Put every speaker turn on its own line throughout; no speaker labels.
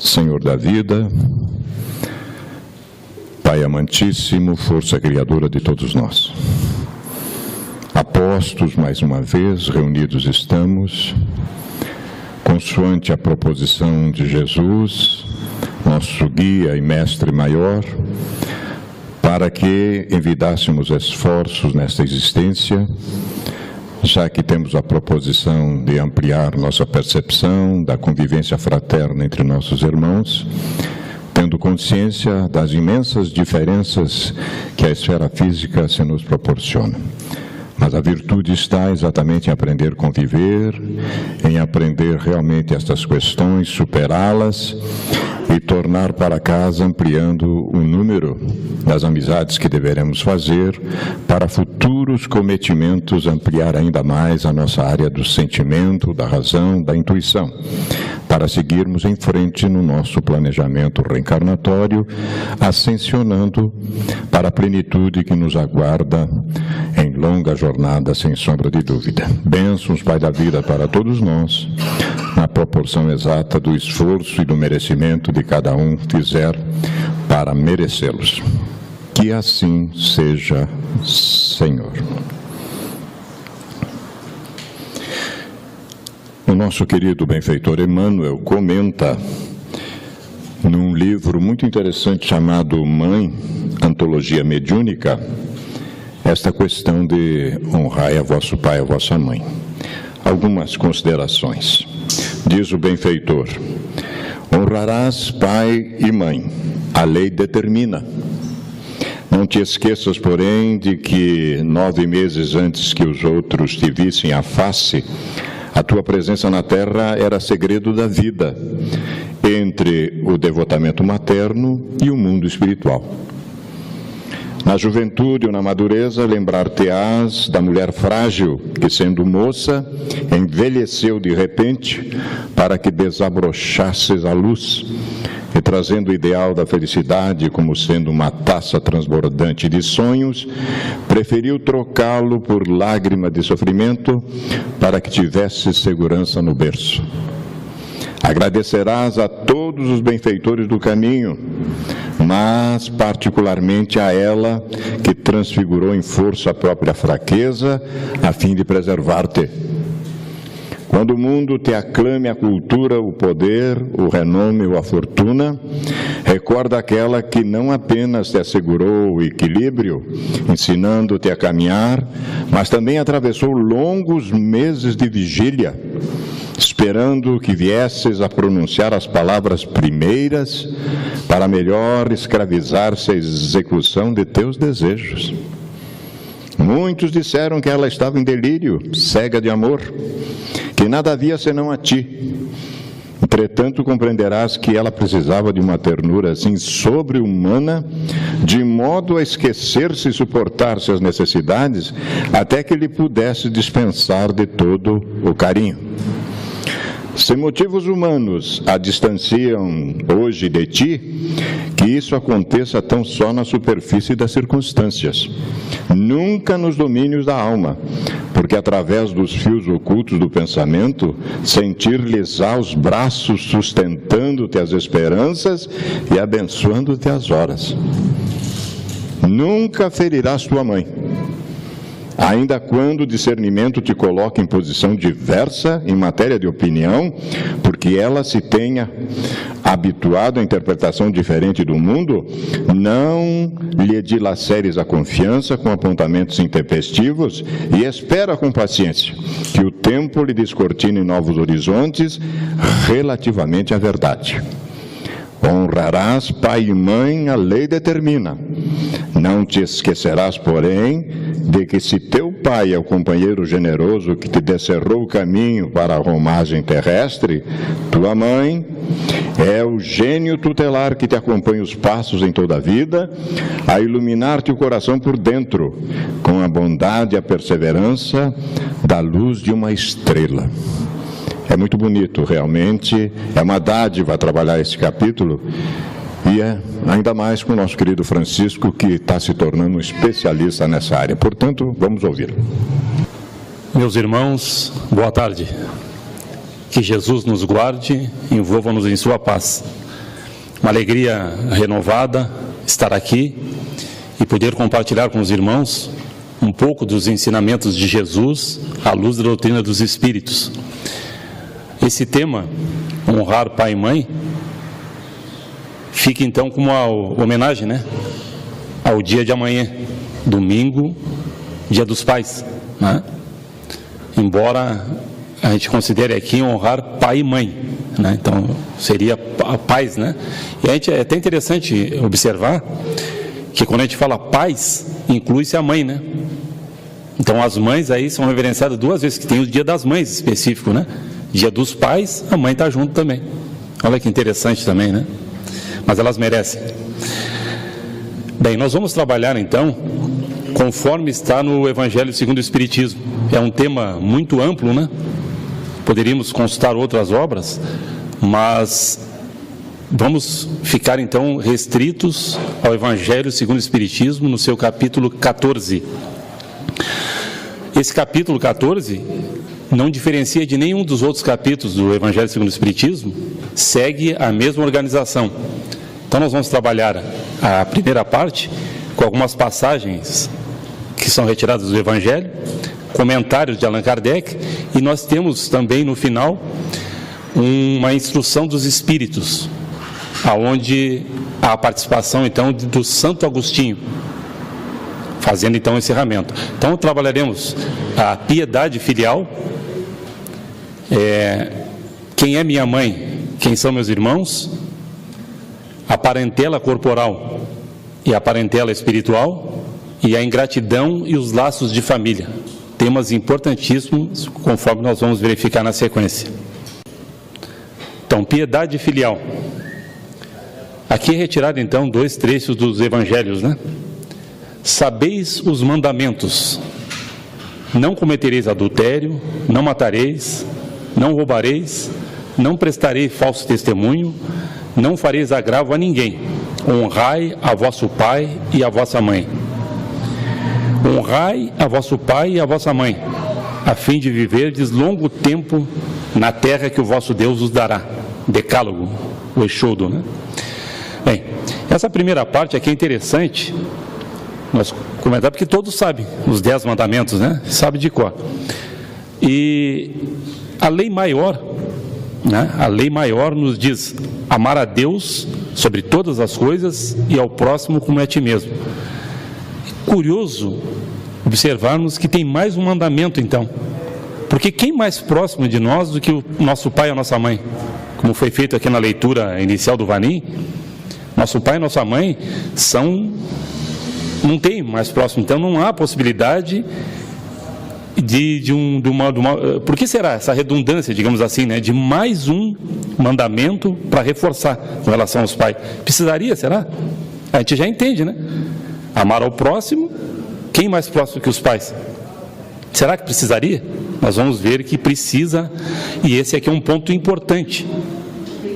Senhor da vida, Pai amantíssimo, força criadora de todos nós. Apostos, mais uma vez, reunidos estamos, consoante a proposição de Jesus, nosso guia e mestre maior, para que envidássemos esforços nesta existência, já que temos a proposição de ampliar nossa percepção da convivência fraterna entre nossos irmãos, tendo consciência das imensas diferenças que a esfera física se nos proporciona. Mas a virtude está exatamente em aprender a conviver, em aprender realmente estas questões, superá-las e tornar para casa, ampliando o número das amizades que deveremos fazer para futuros cometimentos, ampliar ainda mais a nossa área do sentimento, da razão, da intuição, para seguirmos em frente no nosso planejamento reencarnatório, ascensionando para a plenitude que nos aguarda em longa jornada, sem sombra de dúvida. Bênçãos, Pai da vida, para todos nós, na proporção exata do esforço e do merecimento de cada um fizer para merecê-los. Que assim seja, Senhor. O nosso querido benfeitor Emmanuel comenta num livro muito interessante chamado Mãe, Antologia Mediúnica, esta questão de honrai a vosso pai e a vossa mãe. Algumas considerações. Diz o benfeitor: honrarás pai e mãe, a lei determina. Não te esqueças, porém, de que 9 meses antes que os outros te vissem a face, a tua presença na terra era segredo da vida, entre o devotamento materno e o mundo espiritual. Na juventude ou na madureza, lembrar-te-ás da mulher frágil que, sendo moça, envelheceu de repente para que desabrocasses a luz e, trazendo o ideal da felicidade como sendo uma taça transbordante de sonhos, preferiu trocá-lo por lágrima de sofrimento para que tivesse segurança no berço. Agradecerás a todos os benfeitores do caminho, mas particularmente a ela que transfigurou em força a própria fraqueza, a fim de preservar-te. Quando o mundo te aclame a cultura, o poder, o renome ou a fortuna, recorda aquela que não apenas te assegurou o equilíbrio, ensinando-te a caminhar, mas também atravessou longos meses de vigília, esperando que viesses a pronunciar as palavras primeiras para melhor escravizar-se à execução de teus desejos. Muitos disseram que ela estava em delírio, cega de amor, que nada havia senão a ti. Entretanto, compreenderás que ela precisava de uma ternura assim sobre-humana, de modo a esquecer-se e suportar suas necessidades, até que lhe pudesse dispensar de todo o carinho. Se motivos humanos a distanciam hoje de ti, que isso aconteça tão só na superfície das circunstâncias, nunca nos domínios da alma, porque através dos fios ocultos do pensamento, sentir-lhes-á os braços sustentando-te as esperanças e abençoando-te as horas. Nunca ferirás tua mãe, ainda quando o discernimento te coloca em posição diversa em matéria de opinião, porque ela se tenha habituado à interpretação diferente do mundo, não lhe dilaceres a confiança com apontamentos intempestivos e espera com paciência que o tempo lhe descortine novos horizontes relativamente à verdade. Honrarás pai e mãe, a lei determina. Não te esquecerás, porém, de que se teu pai é o companheiro generoso que te descerrou o caminho para a romagem terrestre, tua mãe é o gênio tutelar que te acompanha os passos em toda a vida, a iluminar-te o coração por dentro, com a bondade e a perseverança da luz de uma estrela. É muito bonito, realmente, é uma dádiva trabalhar esse capítulo, e ainda mais com o nosso querido Francisco, que está se tornando um especialista nessa área. Portanto, vamos ouvir.
Meus irmãos, boa tarde. Que Jesus nos guarde e envolva-nos em sua paz. Uma alegria renovada estar aqui e poder compartilhar com os irmãos um pouco dos ensinamentos de Jesus à luz da doutrina dos Espíritos. Esse tema, honrar pai e mãe, fica então como uma homenagem, né, ao dia de amanhã, domingo, dia dos pais, né? Embora a gente considere aqui honrar pai e mãe, né? Então seria pais, né? E a gente, é até interessante observar que quando a gente fala pais, inclui-se a mãe, né? Então as mães aí são reverenciadas duas vezes, que tem o dia das mães específico, né? Dia dos pais, a mãe está junto também. Olha que interessante também, né? Mas elas merecem. Bem, nós vamos trabalhar então conforme está no Evangelho segundo o Espiritismo. É um tema muito amplo, né? Poderíamos consultar outras obras, mas vamos ficar então restritos ao Evangelho segundo o Espiritismo no seu capítulo 14. Esse capítulo 14 não diferencia de nenhum dos outros capítulos do Evangelho segundo o Espiritismo, segue a mesma organização. Então nós vamos trabalhar a primeira parte com algumas passagens que são retiradas do Evangelho, comentários de Allan Kardec, e nós temos também no final uma instrução dos Espíritos, aonde há a participação então do Santo Agostinho, fazendo então o encerramento. Então trabalharemos a piedade filial, quem é minha mãe, quem são meus irmãos, a parentela corporal e a parentela espiritual, e a ingratidão e os laços de família. Temas importantíssimos, conforme nós vamos verificar na sequência. Então, piedade filial. Aqui é retirado então 2 trechos dos evangelhos, né? Sabeis os mandamentos: não cometereis adultério, não matareis, não roubareis, não prestareis falso testemunho, não fareis agravo a ninguém, honrai a vosso pai e a vossa mãe. Honrai a vosso pai e a vossa mãe, a fim de viverdes longo tempo na terra que o vosso Deus os dará. Decálogo, o Exodo, né? Bem, essa primeira parte aqui é interessante nós comentar, porque todos sabem os 10 mandamentos, né? Sabe de cor. E a lei maior, né? A lei maior nos diz amar a Deus sobre todas as coisas e ao próximo como a ti mesmo. Curioso observarmos que tem mais um mandamento então, porque quem mais próximo de nós do que o nosso pai e a nossa mãe? Como foi feito aqui na leitura inicial do Vanim, nosso pai e nossa mãe não tem mais próximo, então não há possibilidade de uma. Por que será essa redundância, digamos assim, né, de mais um mandamento para reforçar com relação aos pais? Precisaria, será? A gente já entende, né? Amar ao próximo, quem mais próximo que os pais? Será que precisaria? Nós vamos ver que precisa, e esse aqui é um ponto importante.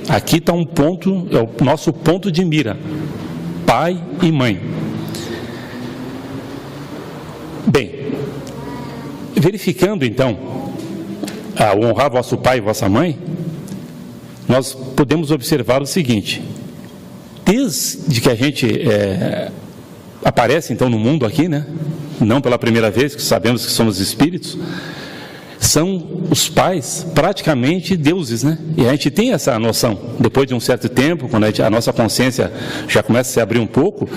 Aqui está um ponto, é o nosso ponto de mira: pai e mãe. Bem, verificando então a honrar vosso pai e vossa mãe, nós podemos observar o seguinte: desde que a gente aparece então no mundo aqui, né? Não pela primeira vez, que sabemos que somos espíritos, são os pais praticamente deuses, né? E a gente tem essa noção, depois de um certo tempo, quando a nossa consciência já começa a se abrir um pouco,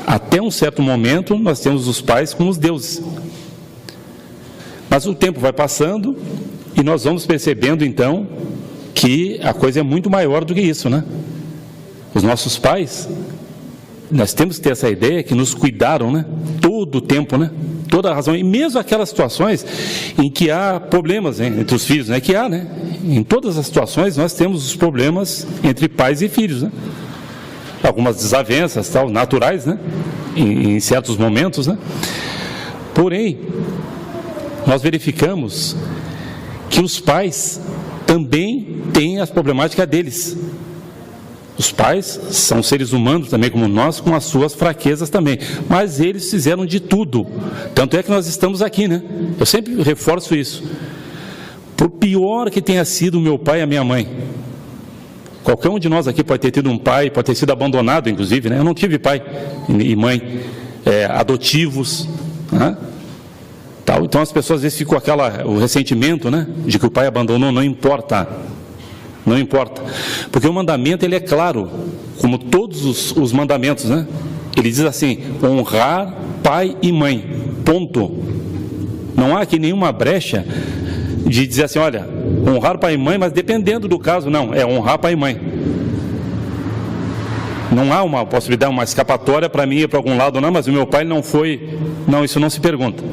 até um certo momento nós temos os pais como os deuses. Mas o tempo vai passando e nós vamos percebendo então que a coisa é muito maior do que isso, né? Os nossos pais, nós temos que ter essa ideia que nos cuidaram, né? Todo o tempo, né? Toda a razão, e mesmo aquelas situações em que há problemas, né, entre os filhos, né? Que há, né? Em todas as situações nós temos os problemas entre pais e filhos, né? Algumas desavenças, tal, naturais, né? Em certos momentos, né? Porém, nós verificamos que os pais também têm as problemáticas deles. Os pais são seres humanos também como nós, com as suas fraquezas também, mas eles fizeram de tudo, tanto é que nós estamos aqui, né? Eu sempre reforço isso. Por pior que tenha sido o meu pai e a minha mãe, Qualquer um de nós aqui pode ter tido um pai, pode ter sido abandonado, inclusive, né? Eu não tive pai e mãe adotivos, né? Tal. Então as pessoas às vezes ficam o ressentimento, né? De que o pai abandonou. Não importa. Não importa. Porque o mandamento, ele é claro, como todos os mandamentos, né? Ele diz assim: honrar pai e mãe. Ponto. Não há aqui nenhuma brecha de dizer assim, olha, honrar pai e mãe, mas dependendo do caso, não, é honrar pai e mãe. Não há uma possibilidade, uma escapatória para mim ir para algum lado, não, mas o meu pai não foi. Não, isso não se pergunta.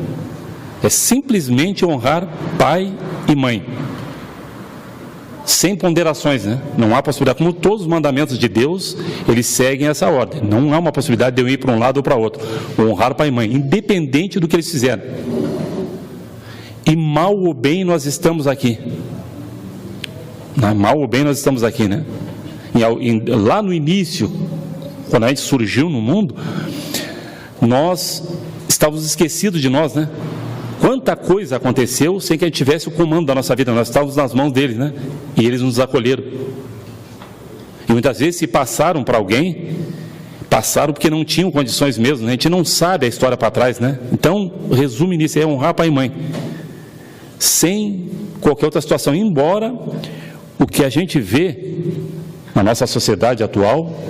É simplesmente honrar pai e mãe. Sem ponderações, né? Não há possibilidade, como todos os mandamentos de Deus, eles seguem essa ordem. Não há uma possibilidade de eu ir para um lado ou para outro. Honrar pai e mãe, independente do que eles fizeram. E mal ou bem nós estamos aqui. Mal ou bem nós estamos aqui, né? Lá no início, quando a gente surgiu no mundo, nós estávamos esquecidos de nós, né? Quanta coisa aconteceu sem que a gente tivesse o comando da nossa vida. Nós estávamos nas mãos deles, né? E eles nos acolheram. E muitas vezes, se passaram para alguém, passaram porque não tinham condições mesmo, né? A gente não sabe a história para trás, né? Então, resume nisso, é honrar pai e mãe, sem qualquer outra situação. Embora o que a gente vê na nossa sociedade atual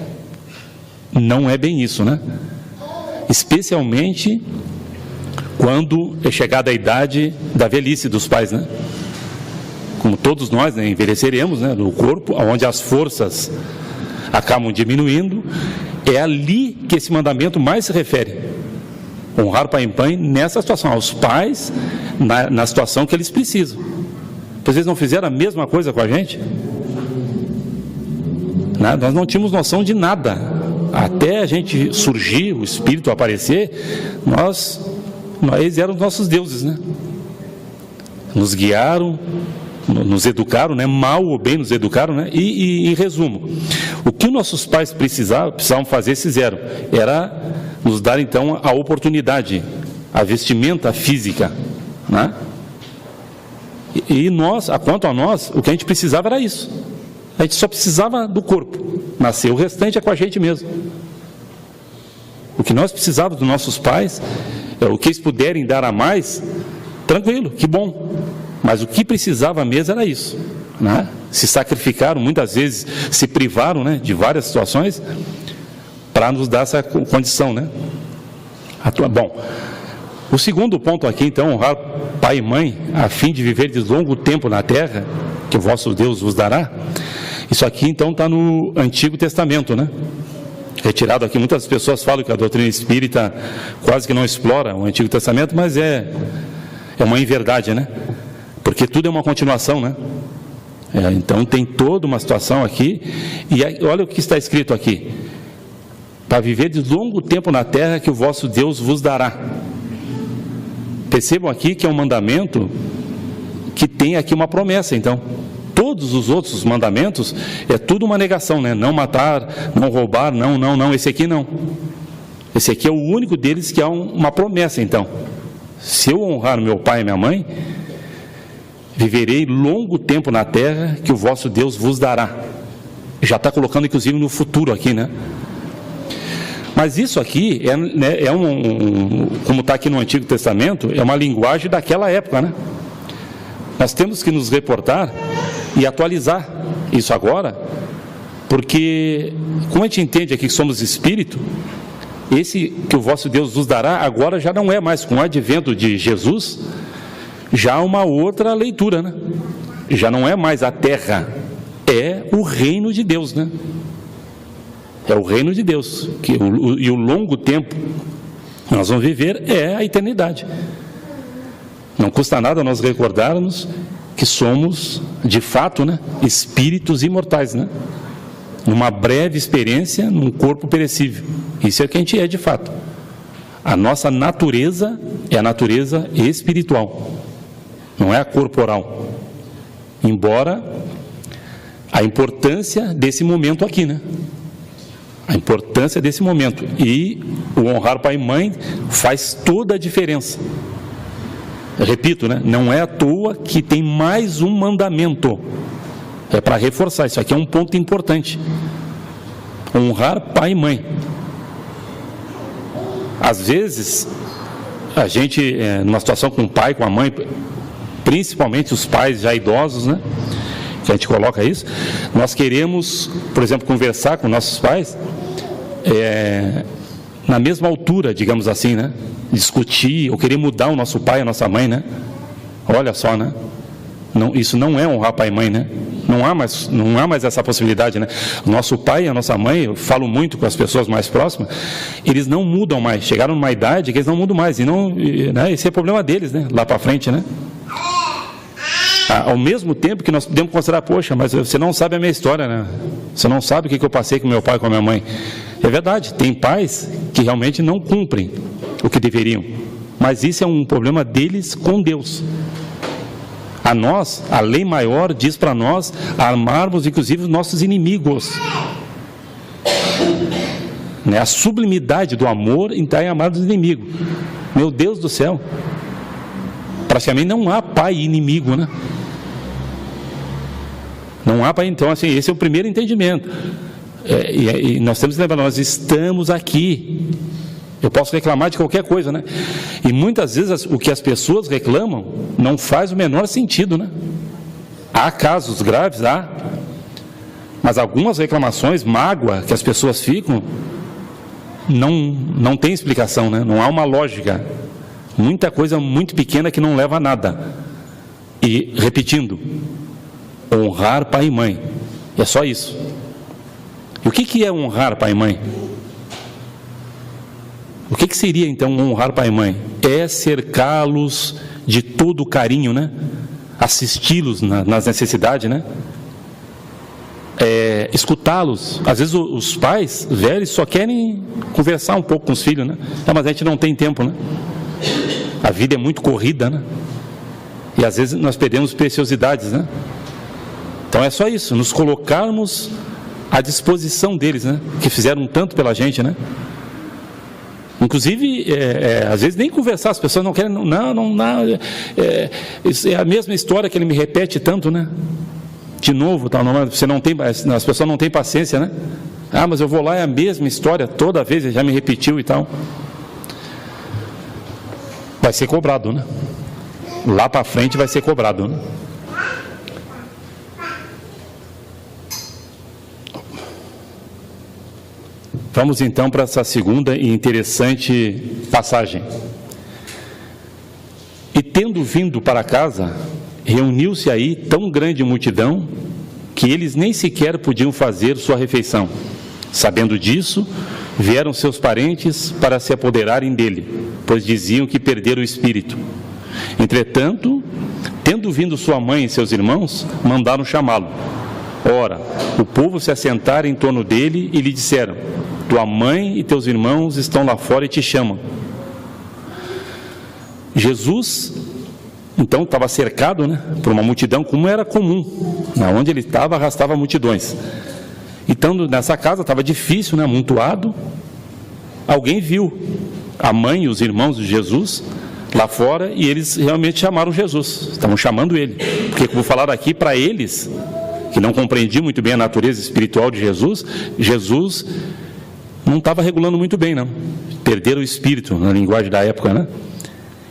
não é bem isso, né? Especialmente quando é chegada a idade da velhice dos pais, né? Como todos nós, né, envelheceremos, né, no corpo, onde as forças acabam diminuindo, é ali que esse mandamento mais se refere. Honrar pai e mãe nessa situação, aos pais, na situação que eles precisam. Vocês não fizeram a mesma coisa com a gente? Nós não tínhamos noção de nada. Até a gente surgir, o Espírito aparecer, eles eram nossos deuses, né? Nos guiaram, nos educaram, né? Mal ou bem nos educaram, né? E em resumo, o que nossos pais precisavam fazer, eles fizeram, era nos dar então a oportunidade, a vestimenta física, né? E nós, quanto a nós, o que a gente precisava era isso. A gente só precisava do corpo nascer, o restante é com a gente mesmo. O que nós precisávamos dos nossos pais, o que eles puderem dar a mais, tranquilo, que bom. Mas o que precisava mesmo era isso, né? Se sacrificaram, muitas vezes se privaram, né, de várias situações para nos dar essa condição, né? Bom, o segundo ponto aqui, então, honrar pai e mãe, a fim de viver de longo tempo na terra, que o vosso Deus vos dará. Isso aqui, então, está no Antigo Testamento, né? Retirado aqui, muitas pessoas falam que a doutrina espírita quase que não explora o Antigo Testamento, mas é uma inverdade, né? Porque tudo é uma continuação, né? Então tem toda uma situação aqui, e olha o que está escrito aqui: para viver de longo tempo na terra que o vosso Deus vos dará. Percebam aqui que é um mandamento que tem aqui uma promessa. Então todos os outros mandamentos é tudo uma negação, né? Não matar, não roubar, não, esse aqui não. Esse aqui é o único deles que há uma promessa. Então, se eu honrar meu pai e minha mãe, viverei longo tempo na terra que o vosso Deus vos dará. Já está colocando inclusive no futuro aqui, né? Mas isso aqui como está aqui no Antigo Testamento, é uma linguagem daquela época, né? Nós temos que nos reportar e atualizar isso agora, porque como a gente entende aqui que somos espírito, esse que o vosso Deus vos dará agora já não é mais, com o advento de Jesus, já uma outra leitura, né? Já não é mais a terra, é o reino de Deus, né? É o reino de Deus, e o longo tempo que nós vamos viver é a eternidade. Não custa nada nós recordarmos que somos, de fato, né, espíritos imortais, né? Numa breve experiência, num corpo perecível. Isso é o que a gente é, de fato. A nossa natureza é a natureza espiritual, não é a corporal. Embora a importância desse momento aqui, né? A importância desse momento. E o honrar pai e mãe faz toda a diferença. Repito, né? Não é à toa que tem mais um mandamento. É para reforçar, isso aqui é um ponto importante. Honrar pai e mãe. Às vezes, a gente, numa situação com o pai, com a mãe, principalmente os pais já idosos, né? Que a gente coloca isso, nós queremos, por exemplo, conversar com nossos pais na mesma altura, digamos assim, né? Discutir, ou querer mudar o nosso pai, a nossa mãe, né? Olha só, né? Não, isso não é honrar pai e mãe, né? Não há mais essa possibilidade, né? Nosso pai e a nossa mãe, eu falo muito com as pessoas mais próximas, eles não mudam mais, chegaram numa idade que eles não mudam mais, né? Esse é problema deles, né? Lá para frente, né? Ao mesmo tempo que nós podemos considerar, poxa, mas você não sabe a minha história, né? Você não sabe o que eu passei com meu pai e com a minha mãe. É verdade, tem pais que realmente não cumprem o que deveriam, mas isso é um problema deles com Deus. A nós, a lei maior diz para nós amarmos inclusive os nossos inimigos, né? A sublimidade do amor está em amar os inimigos. Meu Deus do céu, praticamente não há pai inimigo, né? Não há pai. Então, assim, esse é o primeiro entendimento. E nós temos que lembrar, nós estamos aqui. Eu posso reclamar de qualquer coisa, né? E muitas vezes o que as pessoas reclamam não faz o menor sentido, né? Há casos graves, mas algumas reclamações, mágoa que as pessoas ficam, não tem explicação, né? Não há uma lógica. Muita coisa muito pequena que não leva a nada. E, repetindo, honrar pai e mãe. É só isso. E o que é honrar pai e mãe? O que seria, então, honrar pai e mãe? É cercá-los de todo o carinho, né? Assisti-los nas necessidades, né? Escutá-los. Às vezes os pais velhos só querem conversar um pouco com os filhos, né? Mas a gente não tem tempo, né? A vida é muito corrida, né? E às vezes nós perdemos preciosidades, né? Então é só isso, nos colocarmos à disposição deles, né? Que fizeram tanto pela gente, né? Inclusive, às vezes nem conversar, as pessoas não querem, é a mesma história que ele me repete tanto, né? De novo, você não tem, as pessoas não têm paciência, né? Mas eu vou lá, é a mesma história, toda vez ele já me repetiu e tal. Vai ser cobrado, né? Lá para frente vai ser cobrado, né? Vamos então para essa segunda e interessante passagem. E tendo vindo para casa, reuniu-se aí tão grande multidão que eles nem sequer podiam fazer sua refeição. Sabendo disso, vieram seus parentes para se apoderarem dele, pois diziam que perderam o espírito. Entretanto, tendo vindo sua mãe e seus irmãos, mandaram chamá-lo. Ora, o povo se assentara em torno dele e lhe disseram: tua mãe e teus irmãos estão lá fora e te chamam. Jesus, então, estava cercado, né, por uma multidão, como era comum. Onde ele estava, arrastava multidões. Então, nessa casa estava difícil, né, amontoado. Alguém viu a mãe e os irmãos de Jesus lá fora e eles realmente chamaram Jesus. Estavam chamando ele. Porque, como falaram aqui, para eles, que não compreendiam muito bem a natureza espiritual de Jesus, Jesus não estava regulando muito bem, não. Perderam o espírito, na linguagem da época, né?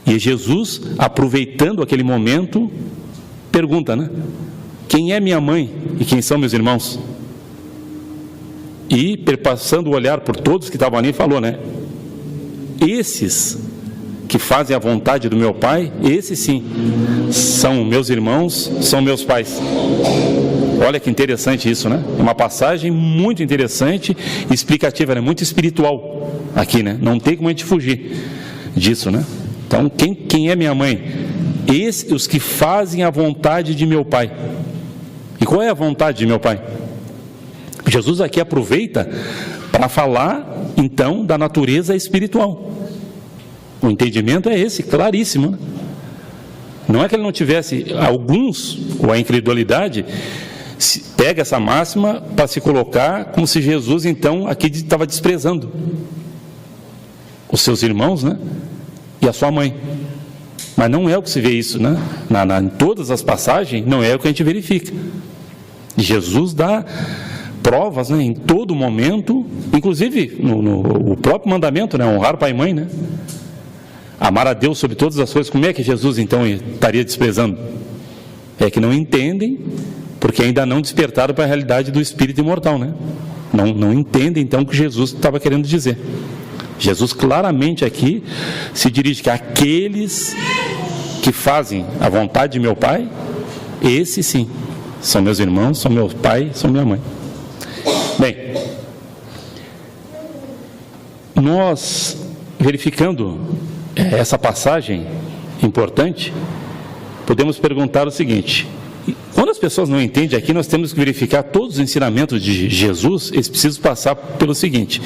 E Jesus, aproveitando aquele momento, pergunta, né? Quem é minha mãe e quem são meus irmãos? E, perpassando o olhar por todos que estavam ali, falou, né? Esses que fazem a vontade do meu Pai, esses sim, são meus irmãos, são meus pais. Olha que interessante isso, né? É uma passagem muito interessante, explicativa, né? Muito espiritual aqui, né? Não tem como a gente fugir disso, né? Então, quem é minha mãe? Os que fazem a vontade de meu Pai. E qual é a vontade de meu Pai? Jesus aqui aproveita para falar, então, da natureza espiritual. O entendimento é esse, claríssimo, né? Não é que ele não tivesse alguns, ou a incredulidade, pega essa máxima para se colocar como se Jesus, então, aqui estava desprezando os seus irmãos, né? E a sua mãe. Mas não é o que se vê isso, né? Em todas as passagens, não é o que a gente verifica. E Jesus dá provas, né, em todo momento, inclusive no próprio mandamento, né, honrar pai e mãe, né? Amar a Deus sobre todas as coisas. Como é que Jesus então estaria desprezando? É que não entendem, porque ainda não despertaram para a realidade do espírito imortal, né? Não entendem então o que Jesus estava querendo dizer. Jesus claramente aqui se dirige que aqueles que fazem a vontade de meu Pai, esses sim, são meus irmãos, são meu pai, são minha mãe. Bem, nós verificando essa passagem importante, podemos perguntar o seguinte: quando as pessoas não entendem aqui, nós temos que verificar todos os ensinamentos de Jesus. Eles precisam passar pelo seguinte: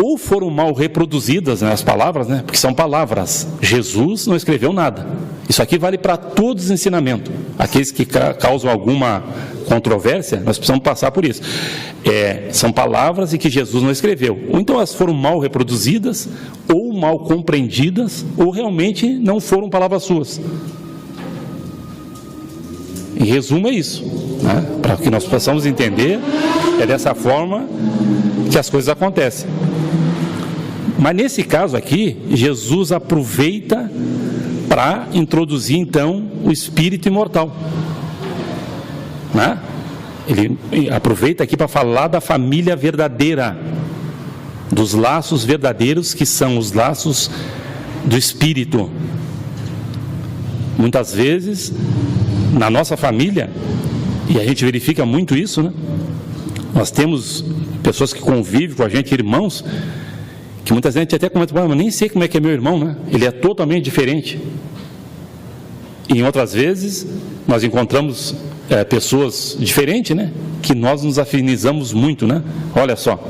ou foram mal reproduzidas, né, as palavras, né, porque são palavras. Jesus não escreveu nada. Isso aqui vale para todos os ensinamentos. Aqueles que causam alguma controvérsia, nós precisamos passar por isso. São palavras e que Jesus não escreveu. Ou então elas foram mal reproduzidas, ou mal compreendidas, ou realmente não foram palavras suas. Em resumo é isso, né? Para que nós possamos entender, é dessa forma que as coisas acontecem. Mas nesse caso aqui, Jesus aproveita para introduzir então o espírito imortal, né? Ele aproveita aqui para falar da família verdadeira, dos laços verdadeiros, que são os laços do espírito. Muitas vezes na nossa família, e a gente verifica muito isso, né? Nós temos pessoas que convivem com a gente, irmãos, que muitas vezes a gente até comenta: mas nem sei como é que é meu irmão, né? Ele é totalmente diferente. E em outras vezes nós encontramos pessoas diferentes, né? Que nós nos afinizamos muito, né? Olha só,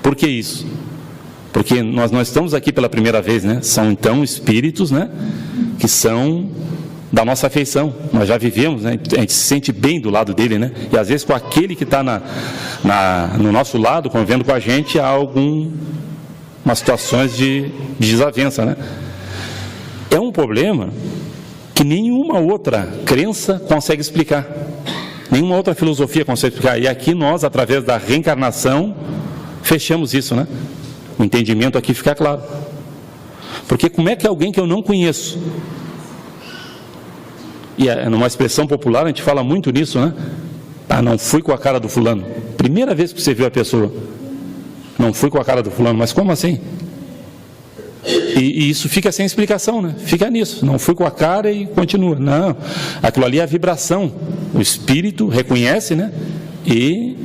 por que isso? Porque nós não estamos aqui pela primeira vez, né? São então espíritos, né, que são da nossa afeição. Nós já vivemos, né? A gente se sente bem do lado dele, né? E às vezes com aquele que está no nosso lado, convivendo com a gente, há algumas situações de desavença, né? É um problema que nenhuma outra crença consegue explicar, nenhuma outra filosofia consegue explicar. E aqui nós, através da reencarnação, fechamos isso, né? O entendimento aqui fica claro. Porque como é que alguém que eu não conheço, e numa expressão popular a gente fala muito nisso, né? Não fui com a cara do fulano. Primeira vez que você viu a pessoa, não fui com a cara do fulano. Mas como assim? E isso fica sem explicação, né? Fica nisso, não fui com a cara e continua. Não, aquilo ali é a vibração. O espírito reconhece, né? E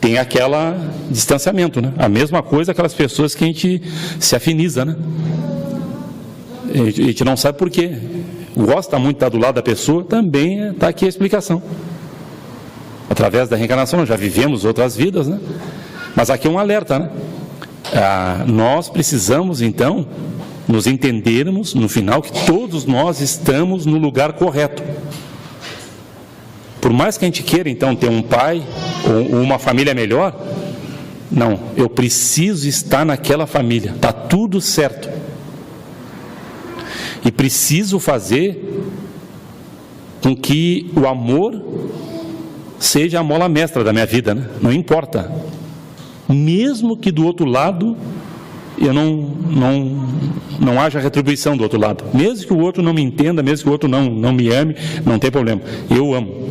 tem aquele distanciamento, né? A mesma coisa aquelas pessoas que a gente se afiniza, né? A gente não sabe por quê. Gosta muito de estar do lado da pessoa, também está aqui a explicação. Através da reencarnação, nós já vivemos outras vidas, né? Mas aqui é um alerta, né? Nós precisamos então nos entendermos no final que todos nós estamos no lugar correto. Por mais que a gente queira então ter um pai ou uma família melhor, não, eu preciso estar naquela família, está tudo certo. E preciso fazer com que o amor seja a mola mestra da minha vida, né? Não importa. Mesmo que do outro lado eu não haja retribuição do outro lado, mesmo que o outro não me entenda, mesmo que o outro não me ame, não tem problema, eu amo.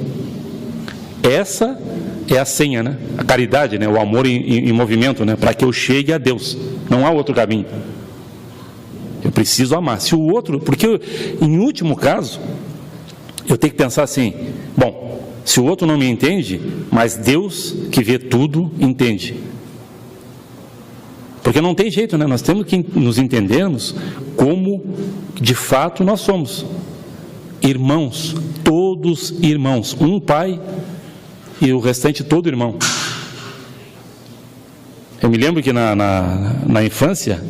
Essa é a senha, né? A caridade, né? O amor em movimento, né? Para que eu chegue a Deus, não há outro caminho. Eu preciso amar. Se o outro, porque em último caso eu tenho que pensar assim: bom, se o outro não me entende, mas Deus que vê tudo entende. Porque não tem jeito, né? Nós temos que nos entendermos como de fato nós somos. Irmãos, todos irmãos. Um pai e o restante todo irmão. Eu me lembro que na infância,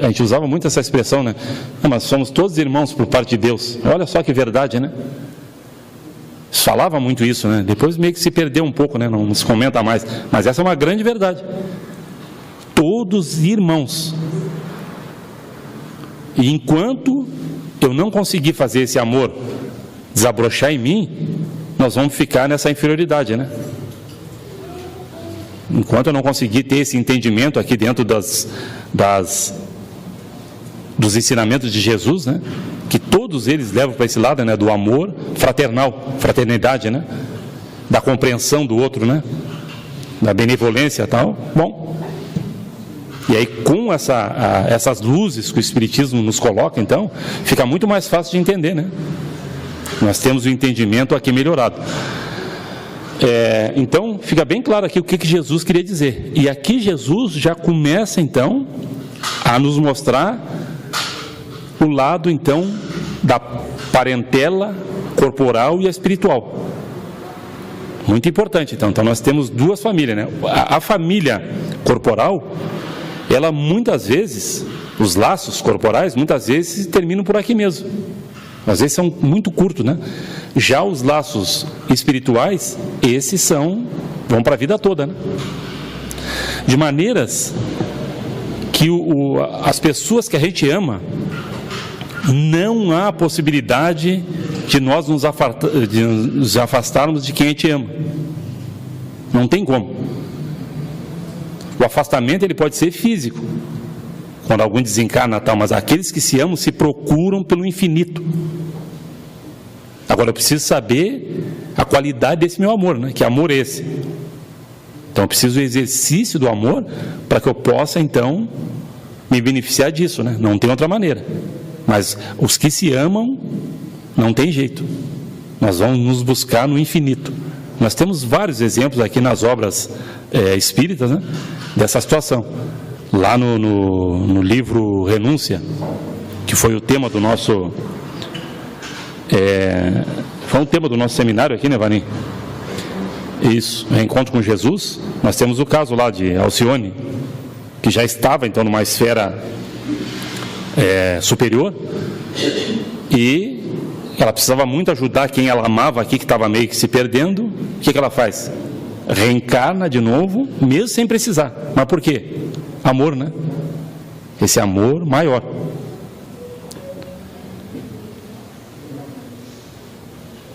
a gente usava muito essa expressão, né? Mas somos todos irmãos por parte de Deus. Olha só que verdade, né? Se falava muito isso, né? Depois meio que se perdeu um pouco, né? Não se comenta mais. Mas essa é uma grande verdade. Todos irmãos. E enquanto eu não conseguir fazer esse amor desabrochar em mim, nós vamos ficar nessa inferioridade, né? Enquanto eu não conseguir ter esse entendimento aqui dentro dos ensinamentos de Jesus, né? Que todos eles levam para esse lado, né? Do amor fraternal, fraternidade, né? Da compreensão do outro, né? Da benevolência e tal. Bom, e aí com essas luzes que o Espiritismo nos coloca, então, fica muito mais fácil de entender, né? Nós temos o entendimento aqui melhorado. Então, fica bem claro aqui o que Jesus queria dizer. E aqui Jesus já começa, então, a nos mostrar o lado, então, da parentela corporal e espiritual. Muito importante, então. Então, nós temos duas famílias, né? A família corporal, ela muitas vezes, os laços corporais, muitas vezes terminam por aqui mesmo. Às vezes são muito curtos, né? Já os laços espirituais, esses vão para a vida toda, né? De maneiras que as pessoas que a gente ama, não há possibilidade de nós nos afastarmos de quem a gente ama. Não tem como. O afastamento ele pode ser físico, quando algum desencarna tal, mas aqueles que se amam se procuram pelo infinito. Agora eu preciso saber a qualidade desse meu amor, né? Que amor é esse? Então eu preciso do exercício do amor para que eu possa então me beneficiar disso, né? Não tem outra maneira. Mas os que se amam, não tem jeito. Nós vamos nos buscar no infinito. Nós temos vários exemplos aqui nas obras espíritas, né? Dessa situação. Lá no livro Renúncia, que foi o tema do nosso foi um tema do nosso seminário aqui, né, Vanim? Isso, Reencontro com Jesus. Nós temos o caso lá de Alcione, que já estava então numa esfera superior, e ela precisava muito ajudar quem ela amava aqui, que estava meio que se perdendo. O que ela faz? Reencarna de novo, mesmo sem precisar. Mas por quê? Amor, né? Esse amor maior.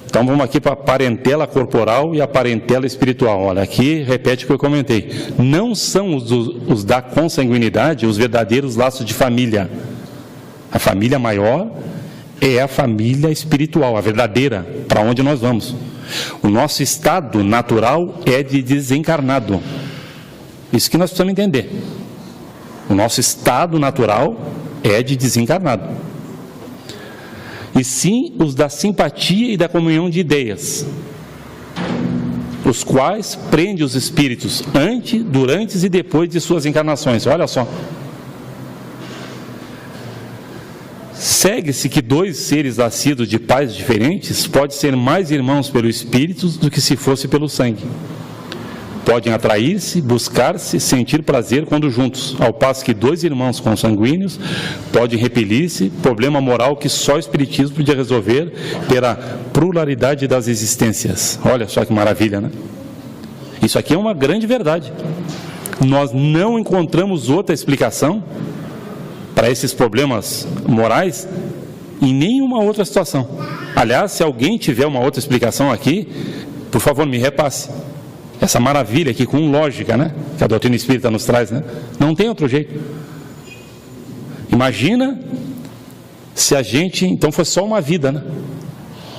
Então vamos aqui para a parentela corporal e a parentela espiritual. Olha, aqui repete o que eu comentei. Não são os da consanguinidade os verdadeiros laços de família. A família maior é a família espiritual, a verdadeira, para onde nós vamos. O nosso estado natural é de desencarnado. Isso que nós precisamos entender. O nosso estado natural é de desencarnado. E sim os da simpatia e da comunhão de ideias, os quais prende os espíritos antes, durante e depois de suas encarnações. Olha só. Segue-se que dois seres nascidos de pais diferentes podem ser mais irmãos pelo espírito do que se fosse pelo sangue. Podem atrair-se, buscar-se, sentir prazer quando juntos, ao passo que dois irmãos consanguíneos podem repelir-se, problema moral que só o Espiritismo podia resolver pela pluralidade das existências. Olha só que maravilha, né? Isso aqui é uma grande verdade. Nós não encontramos outra explicação para esses problemas morais em nenhuma outra situação. Aliás, se alguém tiver uma outra explicação aqui, por favor, me repasse. Essa maravilha aqui com lógica, né? Que a doutrina espírita nos traz, né? Não tem outro jeito. Imagina se a gente, então, fosse só uma vida, né?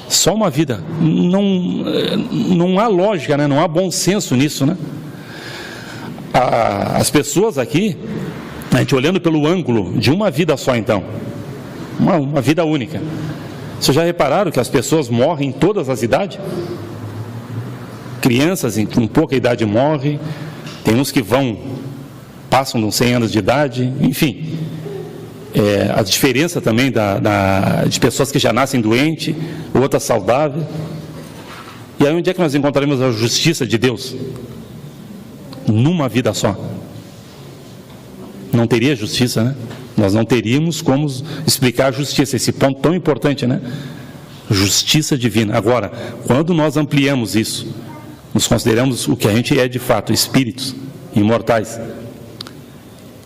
Só uma vida. Não há lógica, né? Não há bom senso nisso, né? As pessoas aqui, a gente olhando pelo ângulo de uma vida só, então, uma vida única. Vocês já repararam que as pessoas morrem em todas as idades? Crianças com pouca idade morrem, tem uns que passam de uns 100 anos de idade, enfim. A diferença também de pessoas que já nascem doentes, outras saudáveis. E aí onde é que nós encontraremos a justiça de Deus? Numa vida só. Não teria justiça, né? Nós não teríamos como explicar a justiça, esse ponto tão importante, né? Justiça divina. Agora, quando nós ampliamos isso, nos consideramos o que a gente é de fato, espíritos imortais,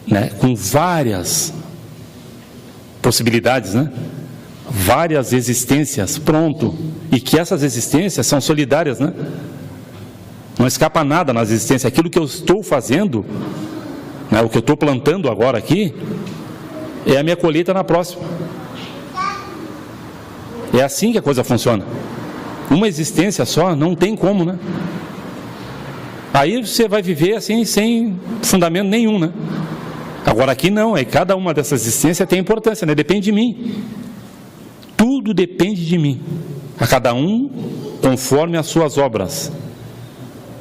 né? Com várias possibilidades, né? várias existências, pronto, e que essas existências são solidárias, né? Não escapa nada nas existências. Aquilo que eu estou fazendo, né, o que eu estou plantando agora aqui, é a minha colheita na próxima. É assim que a coisa funciona. Uma existência só não tem como, né? Aí você vai viver assim, sem fundamento nenhum, né? Agora aqui não, cada uma dessas existências tem importância, né? Depende de mim. Tudo depende de mim. A cada um conforme as suas obras,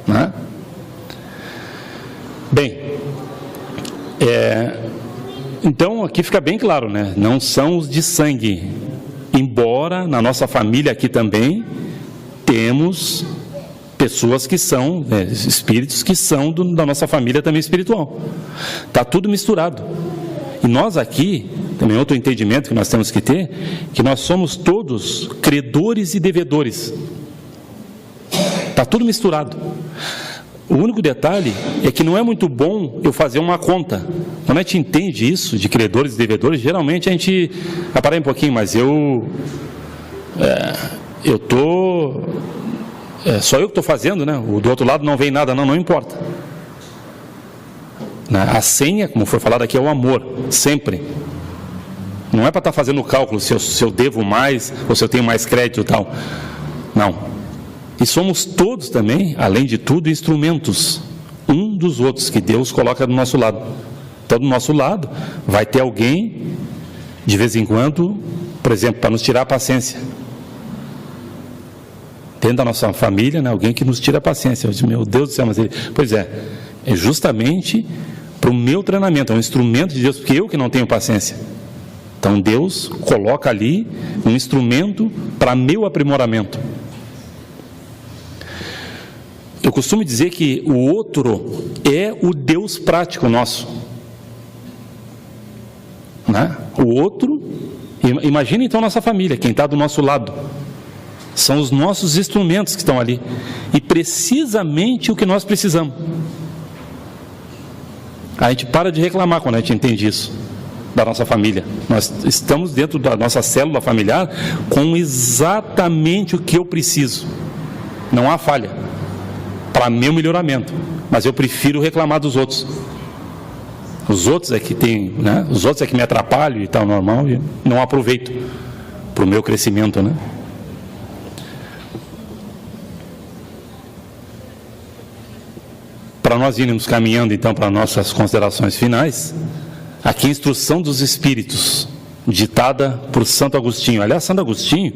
né? Bem, então aqui fica bem claro, né? Não são os de sangue. Embora na nossa família aqui também temos pessoas que são, espíritos que são da nossa família também espiritual. Está tudo misturado. E nós aqui, também outro entendimento que nós temos que ter, que nós somos todos credores e devedores. Está tudo misturado. O único detalhe é que não é muito bom eu fazer uma conta. Quando a gente entende isso, de credores e devedores, geralmente a gente... Para um pouquinho, mas só eu que estou fazendo, né? O do outro lado não vem nada, não importa. A senha, como foi falado aqui, é o amor, sempre. Não é para estar fazendo o cálculo se eu devo mais ou se eu tenho mais crédito e tal. Não. E somos todos também, além de tudo, instrumentos um dos outros que Deus coloca do nosso lado. Então, do nosso lado vai ter alguém, de vez em quando, por exemplo, para nos tirar a paciência. Dentro da nossa família, né, alguém que nos tira a paciência. Eu digo, meu Deus do céu, mas ele... Pois é justamente para o meu treinamento, é um instrumento de Deus, porque eu que não tenho paciência. Então Deus coloca ali um instrumento para meu aprimoramento. Eu costumo dizer que o outro é o Deus prático nosso, né? O outro, imagina então nossa família, quem está do nosso lado, são os nossos instrumentos que estão ali, e precisamente o que nós precisamos. A gente para de reclamar quando a gente entende isso, da nossa família. Nós estamos dentro da nossa célula familiar com exatamente o que eu preciso, não há falha, para meu melhoramento, mas eu prefiro reclamar dos outros. Os outros é que tem, né? Os outros é que me atrapalham e tal, normal, e não aproveito para o meu crescimento, né? Para nós irmos caminhando então para nossas considerações finais, aqui a instrução dos espíritos, ditada por Santo Agostinho. Aliás, Santo Agostinho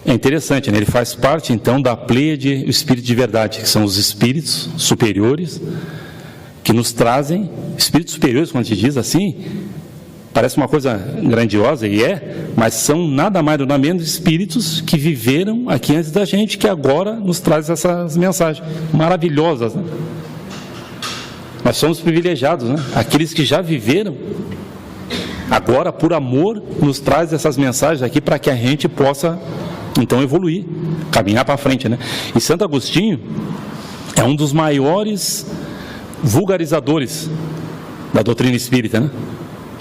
é interessante, né? Ele faz parte então da pleiade do Espírito de Verdade, que são os espíritos superiores, que nos trazem, espíritos superiores, quando a gente diz assim, parece uma coisa grandiosa, e mas são nada mais nada menos espíritos que viveram aqui antes da gente, que agora nos traz essas mensagens maravilhosas, né? Nós somos privilegiados, né? Aqueles que já viveram, agora por amor, nos traz essas mensagens aqui para que a gente possa então evoluir, caminhar para frente, né? E Santo Agostinho é um dos maiores vulgarizadores da doutrina espírita, né?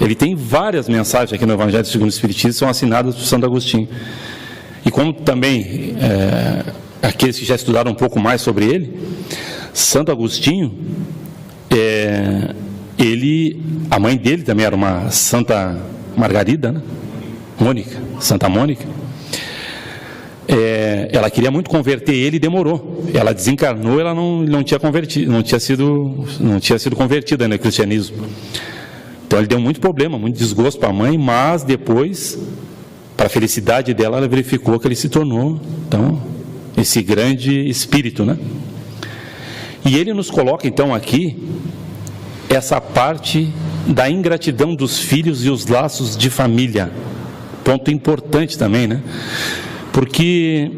Ele tem várias mensagens aqui no Evangelho segundo o Espiritismo, são assinadas por Santo Agostinho. E como também aqueles que já estudaram um pouco mais sobre ele, Santo Agostinho, a mãe dele também era uma Santa Margarida, né? Mônica, Santa Mônica. Ela queria muito converter ele e demorou. Ela desencarnou, ela não tinha convertido, não tinha sido convertida no cristianismo. Então ele deu muito problema, muito desgosto para a mãe, mas depois, para a felicidade dela, ela verificou que ele se tornou então esse grande espírito, né? E ele nos coloca então aqui essa parte da ingratidão dos filhos e os laços de família, ponto importante também, né? Porque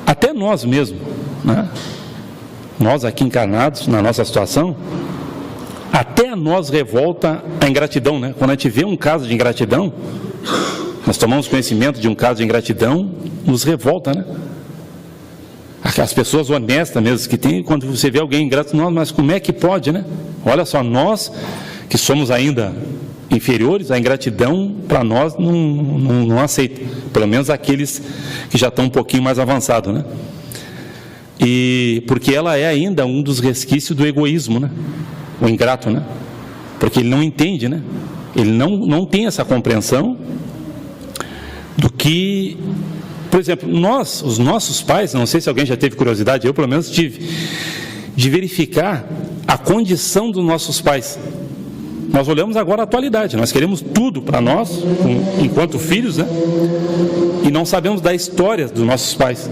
até nós mesmos, né? Nós aqui encarnados, na nossa situação, até a nós revolta a ingratidão, né? Quando a gente vê um caso de ingratidão, nós tomamos conhecimento de um caso de ingratidão, nos revolta, né? As pessoas honestas mesmo que tem, quando você vê alguém ingrato, mas como é que pode, né? Olha só, nós que somos ainda inferiores, a ingratidão para nós não aceita, pelo menos aqueles que já estão um pouquinho mais avançados, né? E porque ela é ainda um dos resquícios do egoísmo, né? O ingrato, né? Porque ele não entende, né? Ele não tem essa compreensão do que, por exemplo, os nossos pais, não sei se alguém já teve curiosidade, eu pelo menos tive, de verificar a condição dos nossos pais. Nós olhamos agora a atualidade, nós queremos tudo para nós, enquanto filhos, né? E não sabemos da história dos nossos pais.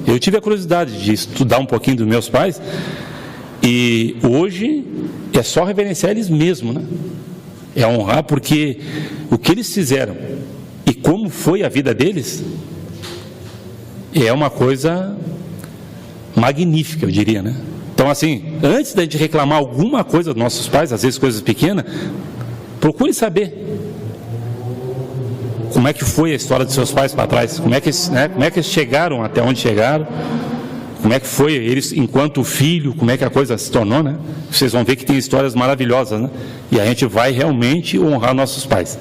Eu tive a curiosidade de estudar um pouquinho dos meus pais, e hoje é só reverenciar eles mesmos, né? É honrar, porque o que eles fizeram e como foi a vida deles é uma coisa magnífica, eu diria, né? Então, assim, antes da gente reclamar alguma coisa dos nossos pais, às vezes coisas pequenas, procure saber como é que foi a história dos seus pais para trás, como é que eles chegaram até onde chegaram, como é que foi eles enquanto filho, como é que a coisa se tornou, né? Vocês vão ver que tem histórias maravilhosas, né? E a gente vai realmente honrar nossos pais.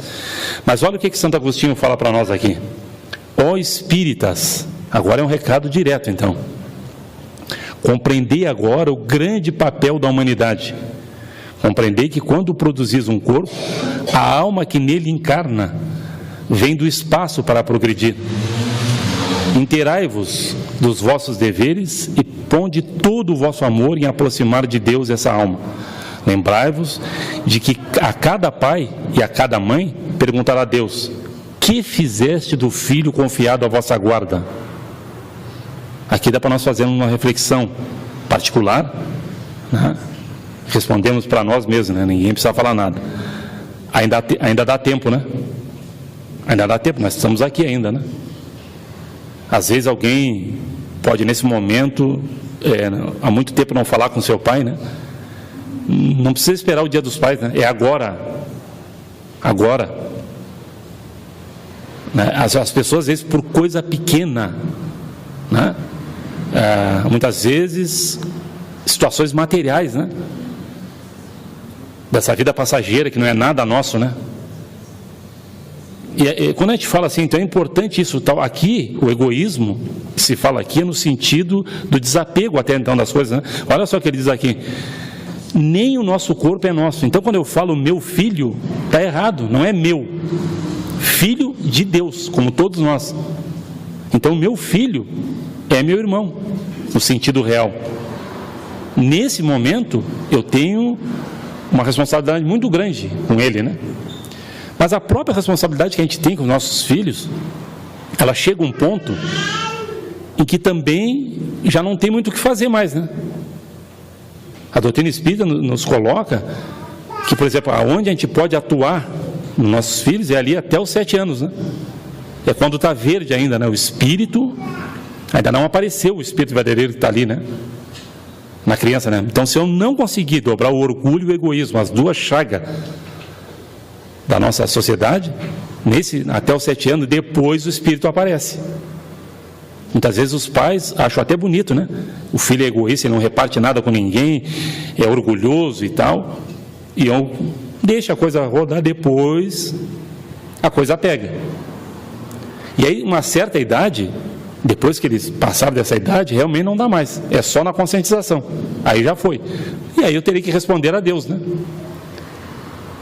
Mas olha o que Santo Agostinho fala para nós aqui. Ó espíritas, agora é um recado direto então. Compreendei agora o grande papel da humanidade. Compreendei que quando produzis um corpo, a alma que nele encarna vem do espaço para progredir. Inteirai-vos dos vossos deveres e ponde todo o vosso amor em aproximar de Deus essa alma. Lembrai-vos de que a cada pai e a cada mãe perguntará a Deus: que fizeste do filho confiado à vossa guarda? Aqui dá para nós fazermos uma reflexão particular, né? Respondemos para nós mesmos, né? Ninguém precisa falar nada. Ainda dá tempo, né? Ainda dá tempo, nós estamos aqui ainda, né? Às vezes alguém pode nesse momento, há muito tempo não falar com seu pai, né? Não precisa esperar o dia dos pais, né? É agora. Agora. Né? As pessoas às vezes por coisa pequena, né? Muitas vezes situações materiais, né? Dessa vida passageira que não é nada nosso, né? E quando a gente fala assim, então é importante isso, tal. Aqui o egoísmo que se fala aqui é no sentido do desapego até então das coisas, né? Olha só o que ele diz aqui: nem o nosso corpo é nosso. Então quando eu falo meu filho, está errado, não é meu, filho de Deus, como todos nós. Então meu filho é meu irmão, no sentido real. Nesse momento, eu tenho uma responsabilidade muito grande com ele, né? Mas a própria responsabilidade que a gente tem com os nossos filhos, ela chega a um ponto em que também já não tem muito o que fazer mais, né? A doutrina espírita nos coloca que, por exemplo, aonde a gente pode atuar nos nossos filhos é ali até os 7 anos, né? É quando está verde ainda, né? O espírito ainda não apareceu, o espírito verdadeiro que está ali, né? Na criança, né? Então, se eu não conseguir dobrar o orgulho e o egoísmo, as duas chagas da nossa sociedade, até os 7 anos, depois o espírito aparece. Muitas vezes os pais acham até bonito, né? O filho é egoísta, ele não reparte nada com ninguém, é orgulhoso e tal, e eu deixo a coisa rodar, depois a coisa pega. E aí, uma certa idade, depois que eles passaram dessa idade, realmente não dá mais, é só na conscientização, aí já foi. E aí eu teria que responder a Deus, né?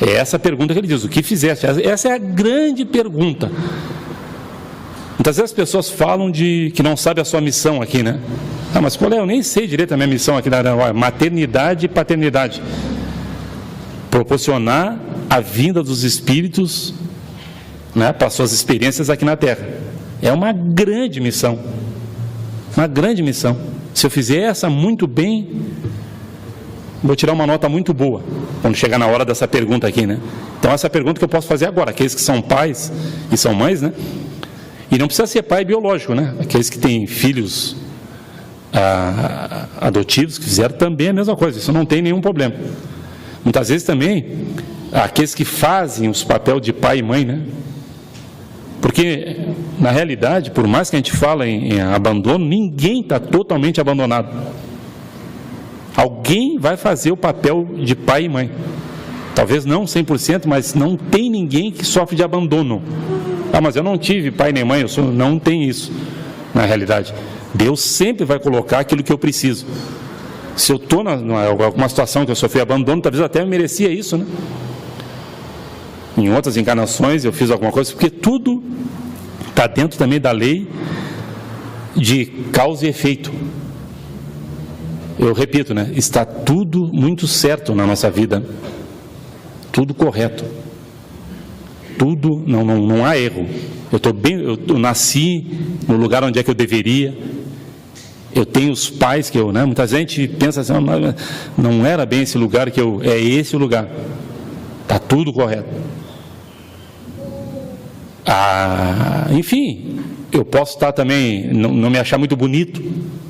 É essa a pergunta que ele diz: o que fizeste? Essa é a grande pergunta. Muitas vezes as pessoas falam que não sabe a sua missão aqui, né? Ah, mas qual é? Eu nem sei direito a minha missão aqui na maternidade e paternidade. Proporcionar a vinda dos espíritos, né, para suas experiências aqui na Terra. É uma grande missão. Uma grande missão. Se eu fizer essa muito bem, vou tirar uma nota muito boa quando chegar na hora dessa pergunta aqui, né? Então essa pergunta que eu posso fazer agora, aqueles que são pais e são mães, né? E não precisa ser pai biológico, né? Aqueles que têm filhos adotivos, que fizeram também a mesma coisa, isso não tem nenhum problema. Muitas vezes também, aqueles que fazem os papéis de pai e mãe, né? Porque, na realidade, por mais que a gente fale em abandono, ninguém está totalmente abandonado. Alguém vai fazer o papel de pai e mãe. Talvez não 100%, mas não tem ninguém que sofre de abandono. Mas eu não tive pai nem mãe, não tem isso na realidade. Deus sempre vai colocar aquilo que eu preciso. Se eu estou numa situação que eu sofri abandono, talvez eu até merecia isso, né? Em outras encarnações eu fiz alguma coisa, porque tudo está dentro também da lei de causa e efeito. Eu repito, né? Está tudo muito certo na nossa vida, tudo correto, tudo, não há erro. Eu nasci no lugar onde é que eu deveria. Eu tenho os pais que muita gente pensa assim, não era bem esse lugar que é esse o lugar. Está tudo correto. Enfim, eu posso estar também, não me achar muito bonito.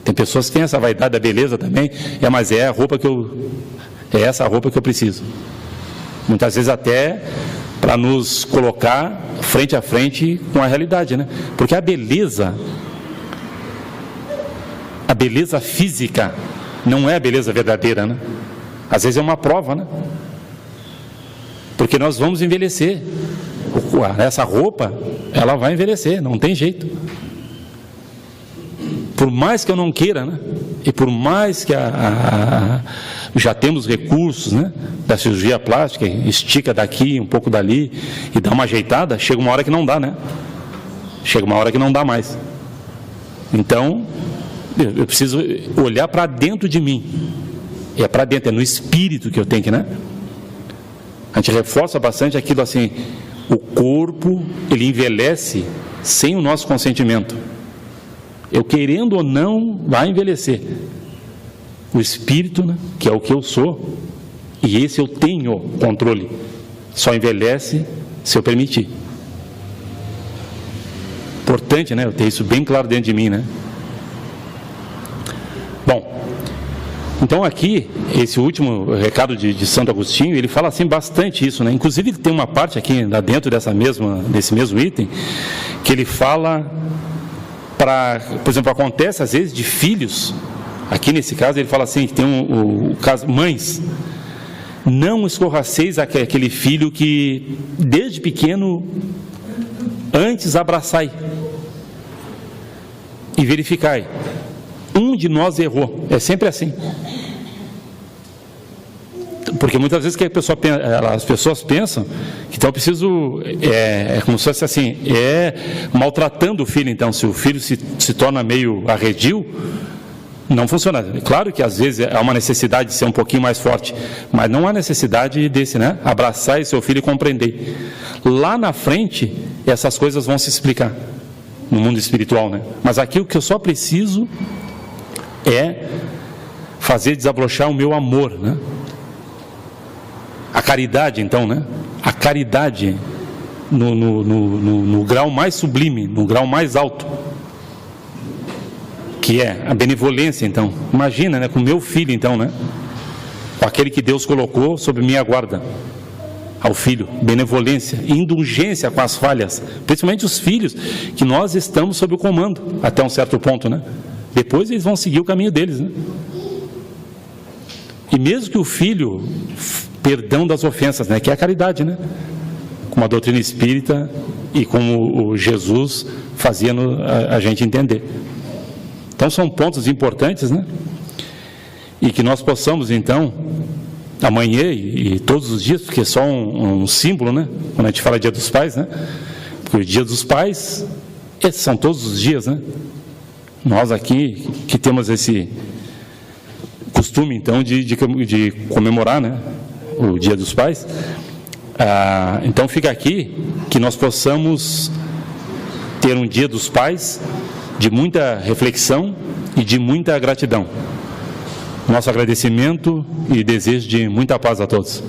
Tem pessoas que têm essa vaidade da beleza também, mas é essa a roupa que eu preciso. Muitas vezes até para nos colocar frente a frente com a realidade, né? Porque a beleza física não é a beleza verdadeira, né? Às vezes é uma prova, né? Porque nós vamos envelhecer. Essa roupa, ela vai envelhecer, não tem jeito. Por mais que eu não queira, né? E por mais que já temos recursos, né? Da cirurgia plástica, estica daqui, um pouco dali, e dá uma ajeitada, chega uma hora que não dá, né? Chega uma hora que não dá mais. Então, eu preciso olhar para dentro de mim. É para dentro, é no espírito que eu tenho que, né? A gente reforça bastante aquilo assim, o corpo, ele envelhece sem o nosso consentimento. Eu querendo ou não, vai envelhecer. O espírito, né, que é o que eu sou, e esse eu tenho controle, só envelhece se eu permitir. Importante, né, eu ter isso bem claro dentro de mim, né? Bom, então aqui, esse último recado de Santo Agostinho, ele fala assim bastante isso, né? Inclusive ele tem uma parte aqui dentro desse mesmo item, que ele fala por exemplo, acontece às vezes de filhos, aqui nesse caso ele fala assim, que tem o caso, mães, não escorraceis aquele filho que desde pequeno, antes abraçai e verificai, um de nós errou. É sempre assim. Porque muitas vezes as pessoas pensam que então eu preciso, como se fosse assim, maltratando o filho. Então, se o filho se torna meio arredio, não funciona. Claro que às vezes há uma necessidade de ser um pouquinho mais forte, mas não há necessidade desse, né? Abraçar seu filho e compreender. Lá na frente, essas coisas vão se explicar no mundo espiritual, né? Mas aqui o que eu só preciso é fazer desabrochar o meu amor, né? A caridade, então, né? A caridade no grau mais sublime, no grau mais alto, que é a benevolência, então. Imagina, né? Com o meu filho, então, né? Com aquele que Deus colocou sob minha guarda. Ao filho, benevolência, indulgência com as falhas, principalmente os filhos, que nós estamos sob o comando, até um certo ponto, né? Depois eles vão seguir o caminho deles, né? E mesmo que o filho, perdão das ofensas, né? Que é a caridade, né? Como a doutrina espírita e como o Jesus fazia a gente entender. Então são pontos importantes, né? E que nós possamos então, amanhã e todos os dias, porque é só um símbolo, né? Quando a gente fala Dia dos Pais, né? Porque o Dia dos Pais, esses são todos os dias, né? Nós aqui que temos esse costume, então, de comemorar, né? O Dia dos Pais. Então fica aqui que nós possamos ter um Dia dos Pais de muita reflexão e de muita gratidão. Nosso agradecimento e desejo de muita paz a todos.